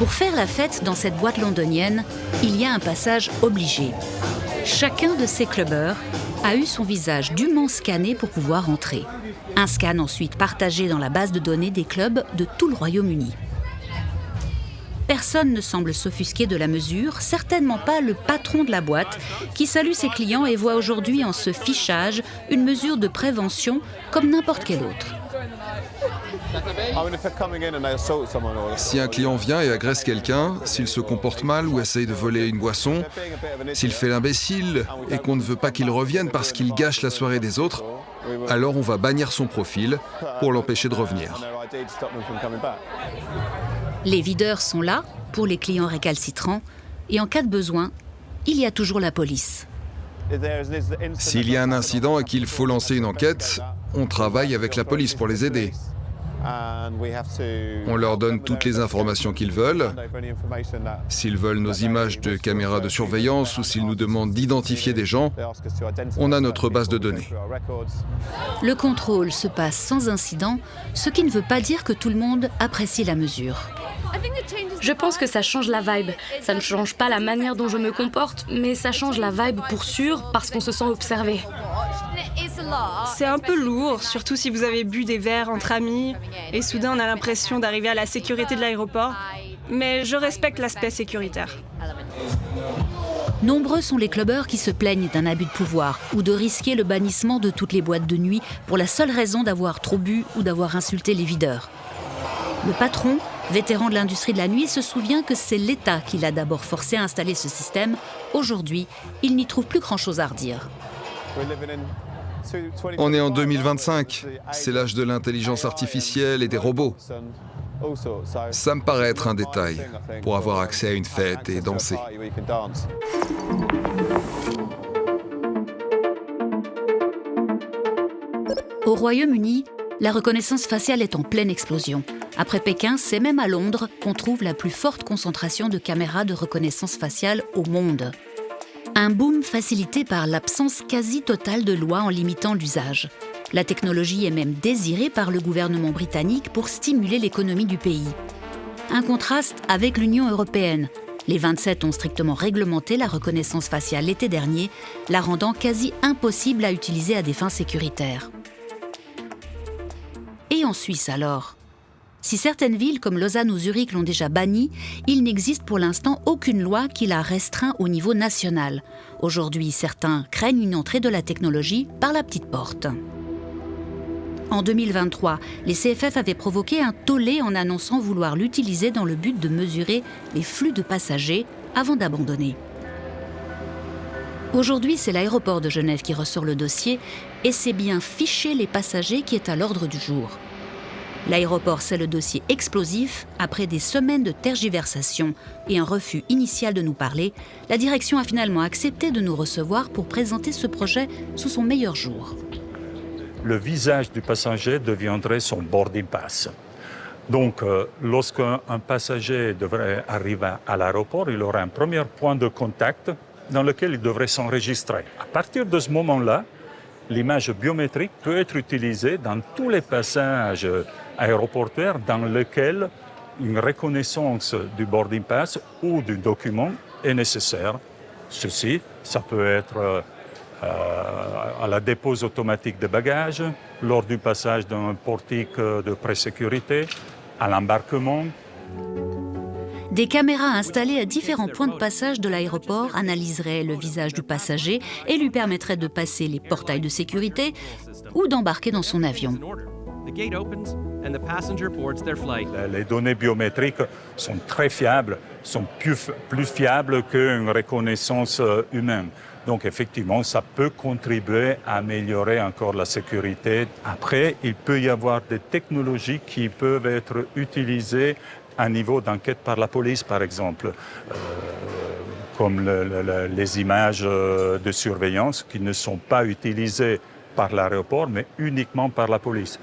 Pour faire la fête dans cette boîte londonienne, il y a un passage obligé. Chacun de ces clubbers a eu son visage dûment scanné pour pouvoir entrer. Un scan ensuite partagé dans la base de données des clubs de tout le Royaume-Uni. Personne ne semble s'offusquer de la mesure, certainement pas le patron de la boîte, qui salue ses clients et voit aujourd'hui en ce fichage une mesure de prévention comme n'importe quelle autre. Si un client vient et agresse quelqu'un, s'il se comporte mal ou essaye de voler une boisson, s'il fait l'imbécile et qu'on ne veut pas qu'il revienne parce qu'il gâche la soirée des autres, alors on va bannir son profil pour l'empêcher de revenir. Les videurs sont là pour les clients récalcitrants et en cas de besoin, il y a toujours la police. S'il y a un incident et qu'il faut lancer une enquête, on travaille avec la police pour les aider. On leur donne toutes les informations qu'ils veulent. S'ils veulent nos images de caméras de surveillance ou s'ils nous demandent d'identifier des gens, on a notre base de données. Le contrôle se passe sans incident, ce qui ne veut pas dire que tout le monde apprécie la mesure. Je pense que ça change la vibe. Ça ne change pas la manière dont je me comporte, mais ça change la vibe pour sûr parce qu'on se sent observé. C'est un peu lourd, surtout si vous avez bu des verres entre amis et soudain on a l'impression d'arriver à la sécurité de l'aéroport. Mais je respecte l'aspect sécuritaire. Nombreux sont les clubbers qui se plaignent d'un abus de pouvoir ou de risquer le bannissement de toutes les boîtes de nuit pour la seule raison d'avoir trop bu ou d'avoir insulté les videurs. Le patron, vétéran de l'industrie de la nuit, se souvient que c'est l'État qui l'a d'abord forcé à installer ce système. Aujourd'hui, il n'y trouve plus grand-chose à redire. On est en 2025, c'est l'âge de l'intelligence artificielle et des robots. Ça me paraît être un détail pour avoir accès à une fête et danser. Au Royaume-Uni, la reconnaissance faciale est en pleine explosion. Après Pékin, c'est même à Londres qu'on trouve la plus forte concentration de caméras de reconnaissance faciale au monde. Un boom facilité par l'absence quasi totale de lois en limitant l'usage. La technologie est même désirée par le gouvernement britannique pour stimuler l'économie du pays. Un contraste avec l'Union européenne. Les 27 ont strictement réglementé la reconnaissance faciale l'été dernier, la rendant quasi impossible à utiliser à des fins sécuritaires. Et en Suisse alors ? Si certaines villes comme Lausanne ou Zurich l'ont déjà banni, il n'existe pour l'instant aucune loi qui la restreint au niveau national. Aujourd'hui, certains craignent une entrée de la technologie par la petite porte. En 2023, les CFF avaient provoqué un tollé en annonçant vouloir l'utiliser dans le but de mesurer les flux de passagers avant d'abandonner. Aujourd'hui, c'est l'aéroport de Genève qui ressort le dossier et c'est bien ficher les passagers qui est à l'ordre du jour. L'aéroport sait le dossier explosif. Après des semaines de tergiversation et un refus initial de nous parler, la direction a finalement accepté de nous recevoir pour présenter ce projet sous son meilleur jour. Le visage du passager deviendrait son boarding pass. Donc, lorsqu'un passager devrait arriver à l'aéroport, il aurait un premier point de contact dans lequel il devrait s'enregistrer. À partir de ce moment-là, l'image biométrique peut être utilisée dans tous les passages aéroportuaires dans lesquels une reconnaissance du boarding pass ou du document est nécessaire. Ceci, ça peut être à la dépose automatique des bagages, lors du passage d'un portique de présécurité, à l'embarquement. Des caméras installées à différents points de passage de l'aéroport analyseraient le visage du passager et lui permettraient de passer les portails de sécurité ou d'embarquer dans son avion. Les données biométriques sont très fiables, sont plus fiables qu'une reconnaissance humaine. Donc effectivement, ça peut contribuer à améliorer encore la sécurité. Après, il peut y avoir des technologies qui peuvent être utilisées à niveau d'enquête par la police, par exemple, comme les images de surveillance qui ne sont pas utilisées par l'aéroport, mais uniquement par la police.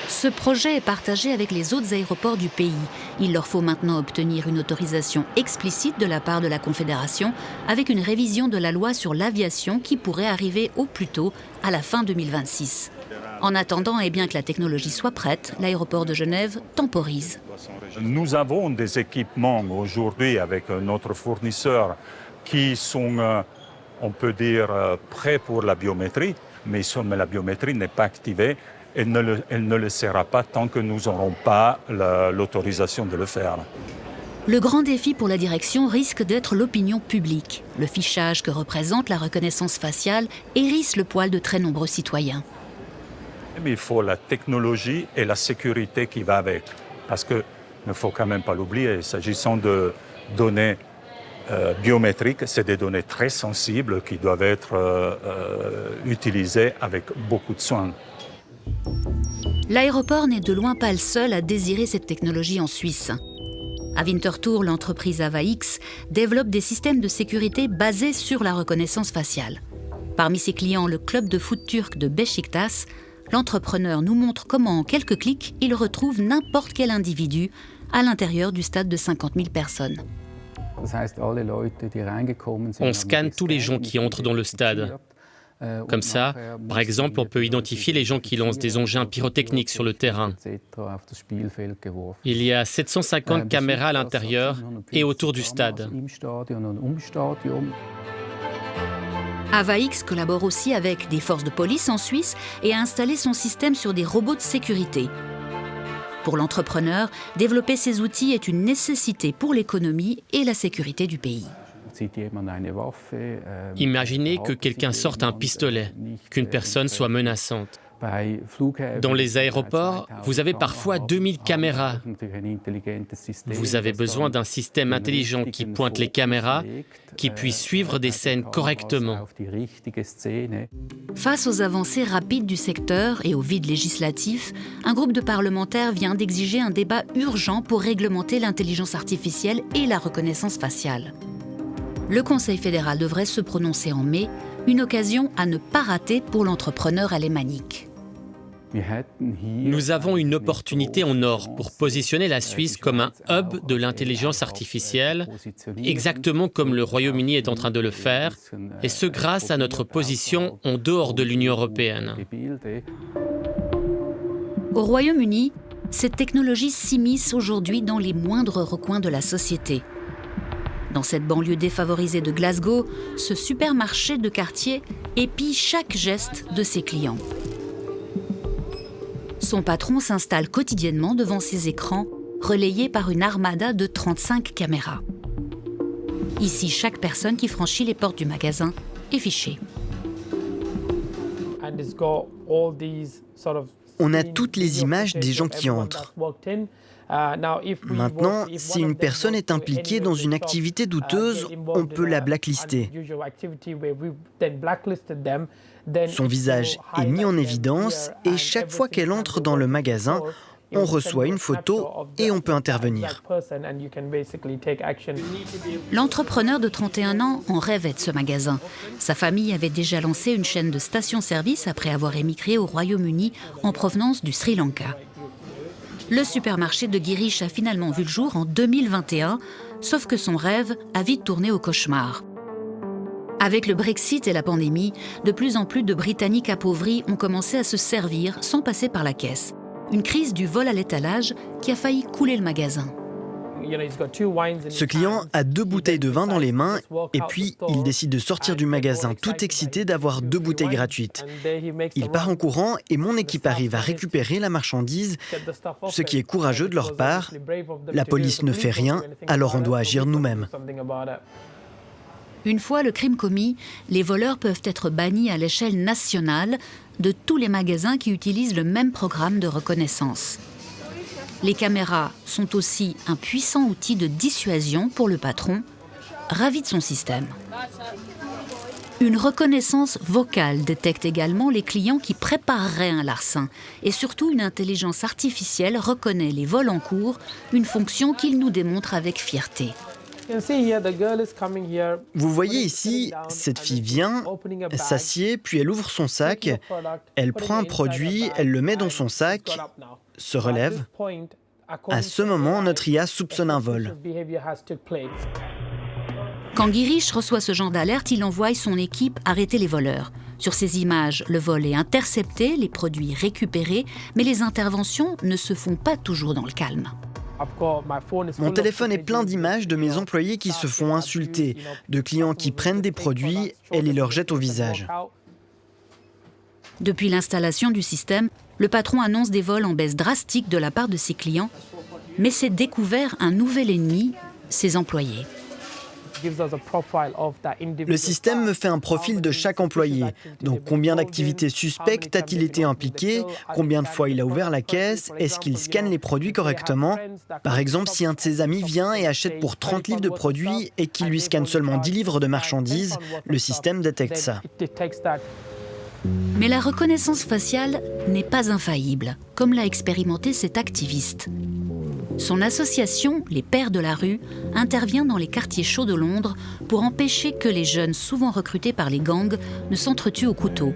Ce projet est partagé avec les autres aéroports du pays. Il leur faut maintenant obtenir une autorisation explicite de la part de la Confédération avec une révision de la loi sur l'aviation qui pourrait arriver au plus tôt à la fin 2026. En attendant, et bien que la technologie soit prête, l'aéroport de Genève temporise. Nous avons des équipements aujourd'hui avec notre fournisseur qui sont, on peut dire, prêts pour la biométrie, mais la biométrie n'est pas activée. Elle ne le sera pas tant que nous n'aurons pas l'autorisation de le faire. Le grand défi pour la direction risque d'être l'opinion publique. Le fichage que représente la reconnaissance faciale hérisse le poil de très nombreux citoyens. Mais il faut la technologie et la sécurité qui va avec. Parce qu'il ne faut quand même pas l'oublier, s'agissant de données biométriques, c'est des données très sensibles qui doivent être utilisées avec beaucoup de soin. L'aéroport n'est de loin pas le seul à désirer cette technologie en Suisse. À Winterthur, l'entreprise AvaX développe des systèmes de sécurité basés sur la reconnaissance faciale. Parmi ses clients, le club de foot turc de Beşiktaş, l'entrepreneur nous montre comment, en quelques clics, il retrouve n'importe quel individu à l'intérieur du stade de 50 000 personnes. On scanne tous les gens qui entrent dans le stade. Comme ça, par exemple, on peut identifier les gens qui lancent des engins pyrotechniques sur le terrain. Il y a 750 caméras à l'intérieur et autour du stade. AvaX collabore aussi avec des forces de police en Suisse et a installé son système sur des robots de sécurité. Pour l'entrepreneur, développer ces outils est une nécessité pour l'économie et la sécurité du pays. Imaginez que quelqu'un sorte un pistolet, qu'une personne soit menaçante. Dans les aéroports, vous avez parfois 2000 caméras. Vous avez besoin d'un système intelligent qui pointe les caméras, qui puisse suivre des scènes correctement. Face aux avancées rapides du secteur et au vide législatif, un groupe de parlementaires vient d'exiger un débat urgent pour réglementer l'intelligence artificielle et la reconnaissance faciale. Le Conseil fédéral devrait se prononcer en mai, une occasion à ne pas rater pour l'entrepreneur alémanique. Nous avons une opportunité en or pour positionner la Suisse comme un hub de l'intelligence artificielle, exactement comme le Royaume-Uni est en train de le faire, et ce grâce à notre position en dehors de l'Union européenne. Au Royaume-Uni, cette technologie s'immisce aujourd'hui dans les moindres recoins de la société. Dans cette banlieue défavorisée de Glasgow, ce supermarché de quartier épie chaque geste de ses clients. Son patron s'installe quotidiennement devant ses écrans, relayés par une armada de 35 caméras. Ici, chaque personne qui franchit les portes du magasin est fichée. On a toutes les images des gens qui entrent. Maintenant, si une personne est impliquée dans une activité douteuse, on peut la blacklister. Son visage est mis en évidence et chaque fois qu'elle entre dans le magasin, on reçoit une photo et on peut intervenir. L'entrepreneur de 31 ans en rêvait de ce magasin. Sa famille avait déjà lancé une chaîne de stations-service après avoir émigré au Royaume-Uni en provenance du Sri Lanka. Le supermarché de Girish a finalement vu le jour en 2021, sauf que son rêve a vite tourné au cauchemar. Avec le Brexit et la pandémie, de plus en plus de Britanniques appauvris ont commencé à se servir sans passer par la caisse. Une crise du vol à l'étalage qui a failli couler le magasin. Ce client a 2 bouteilles de vin dans les mains et puis il décide de sortir du magasin tout excité d'avoir 2 bouteilles gratuites. Il part en courant et mon équipe arrive à récupérer la marchandise, ce qui est courageux de leur part. La police ne fait rien, alors on doit agir nous-mêmes. Une fois le crime commis, les voleurs peuvent être bannis à l'échelle nationale de tous les magasins qui utilisent le même programme de reconnaissance. Les caméras sont aussi un puissant outil de dissuasion pour le patron, ravi de son système. Une reconnaissance vocale détecte également les clients qui prépareraient un larcin. Et surtout, une intelligence artificielle reconnaît les vols en cours, une fonction qu'il nous démontre avec fierté. Vous voyez ici, cette fille vient, s'assied, puis elle ouvre son sac, elle prend un produit, elle le met dans son sac, se relève. À ce moment, notre IA soupçonne un vol. Quand Girish reçoit ce genre d'alerte, il envoie son équipe arrêter les voleurs. Sur ces images, le vol est intercepté, les produits récupérés, mais les interventions ne se font pas toujours dans le calme. Mon téléphone est plein d'images de mes employés qui se font insulter, de clients qui prennent des produits et les leur jettent au visage. Depuis l'installation du système, le patron annonce des vols en baisse drastique de la part de ses clients, mais s'est découvert un nouvel ennemi, ses employés. Le système me fait un profil de chaque employé. Donc combien d'activités suspectes a-t-il été impliqué? Combien de fois il a ouvert la caisse? Est-ce qu'il scanne les produits correctement? Par exemple, si un de ses amis vient et achète pour 30 livres de produits et qu'il lui scanne seulement 10 livres de marchandises, le système détecte ça. Mais la reconnaissance faciale n'est pas infaillible, comme l'a expérimenté cet activiste. Son association, les Pères de la rue, intervient dans les quartiers chauds de Londres pour empêcher que les jeunes, souvent recrutés par les gangs, ne s'entretuent au couteau.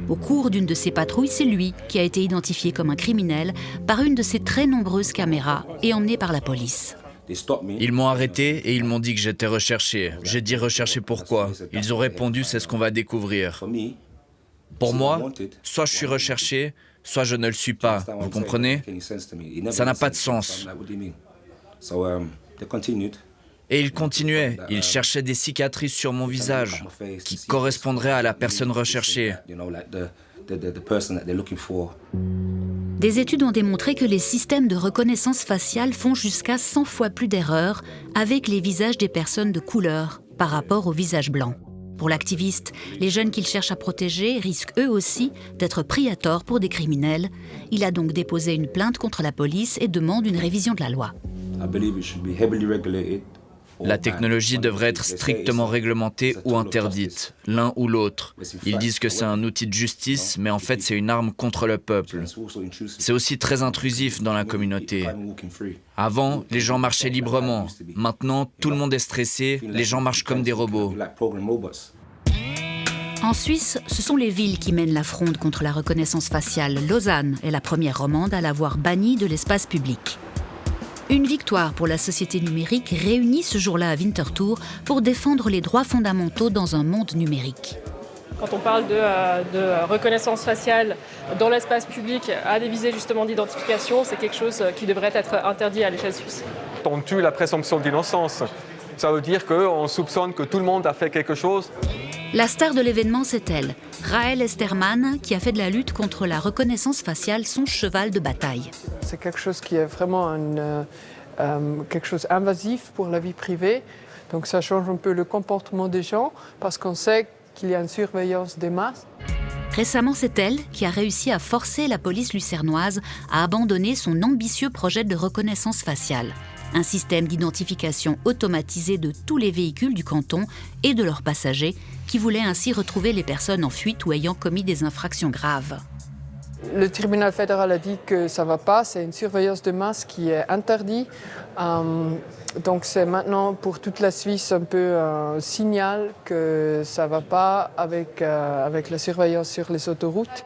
Au cours d'une de ces patrouilles, c'est lui qui a été identifié comme un criminel par une de ces très nombreuses caméras et emmené par la police. Ils m'ont arrêté et ils m'ont dit que j'étais recherché. J'ai dit recherché pourquoi? Ils ont répondu c'est ce qu'on va découvrir. Pour moi, soit je suis recherché, soit je ne le suis pas. Vous comprenez? Ça n'a pas de sens. Et ils continuaient. Ils cherchaient des cicatrices sur mon visage qui correspondraient à la personne recherchée. Des études ont démontré que les systèmes de reconnaissance faciale font jusqu'à 100 fois plus d'erreurs avec les visages des personnes de couleur par rapport aux visages blancs. Pour l'activiste, les jeunes qu'il cherche à protéger risquent eux aussi d'être pris à tort pour des criminels. Il a donc déposé une plainte contre la police et demande une révision de la loi. La technologie devrait être strictement réglementée ou interdite, l'un ou l'autre. Ils disent que c'est un outil de justice, mais en fait c'est une arme contre le peuple. C'est aussi très intrusif dans la communauté. Avant, les gens marchaient librement. Maintenant, tout le monde est stressé, les gens marchent comme des robots. En Suisse, ce sont les villes qui mènent la fronde contre la reconnaissance faciale. Lausanne est la première romande à l'avoir bannie de l'espace public. Une victoire pour la société numérique réunie ce jour-là à Winterthur pour défendre les droits fondamentaux dans un monde numérique. Quand on parle de reconnaissance faciale dans l'espace public à des visées justement d'identification, c'est quelque chose qui devrait être interdit à l'échelle suisse. On tue la présomption d'innocence. Ça veut dire qu'on soupçonne que tout le monde a fait quelque chose. La star de l'événement, c'est elle, Rahel Esterman, qui a fait de la lutte contre la reconnaissance faciale son cheval de bataille. C'est quelque chose qui est vraiment quelque chose d'invasif pour la vie privée. Donc ça change un peu le comportement des gens parce qu'on sait qu'il y a une surveillance des masses. Récemment, c'est elle qui a réussi à forcer la police lucernoise à abandonner son ambitieux projet de reconnaissance faciale. Un système d'identification automatisé de tous les véhicules du canton et de leurs passagers, qui voulait ainsi retrouver les personnes en fuite ou ayant commis des infractions graves. Le tribunal fédéral a dit que ça ne va pas, c'est une surveillance de masse qui est interdite. Donc c'est maintenant pour toute la Suisse un peu un signal que ça ne va pas avec la surveillance sur les autoroutes.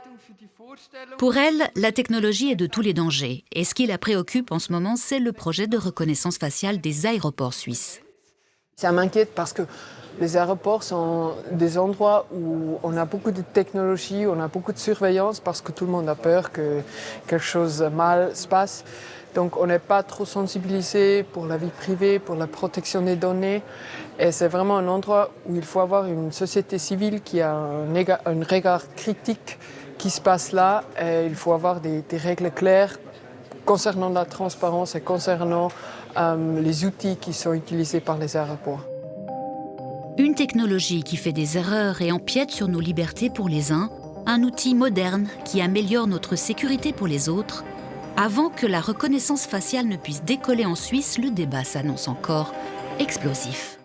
Pour elle, la technologie est de tous les dangers. Et ce qui la préoccupe en ce moment, c'est le projet de reconnaissance faciale des aéroports suisses. Ça m'inquiète parce que les aéroports sont des endroits où on a beaucoup de technologie, on a beaucoup de surveillance parce que tout le monde a peur que quelque chose de mal se passe. Donc on n'est pas trop sensibilisé pour la vie privée, pour la protection des données. Et c'est vraiment un endroit où il faut avoir une société civile qui a un regard critique qui se passe là. Et il faut avoir des règles claires concernant la transparence et concernant les outils qui sont utilisés par les aéroports. Une technologie qui fait des erreurs et empiète sur nos libertés pour les uns, un outil moderne qui améliore notre sécurité pour les autres. Avant que la reconnaissance faciale ne puisse décoller en Suisse, le débat s'annonce encore explosif.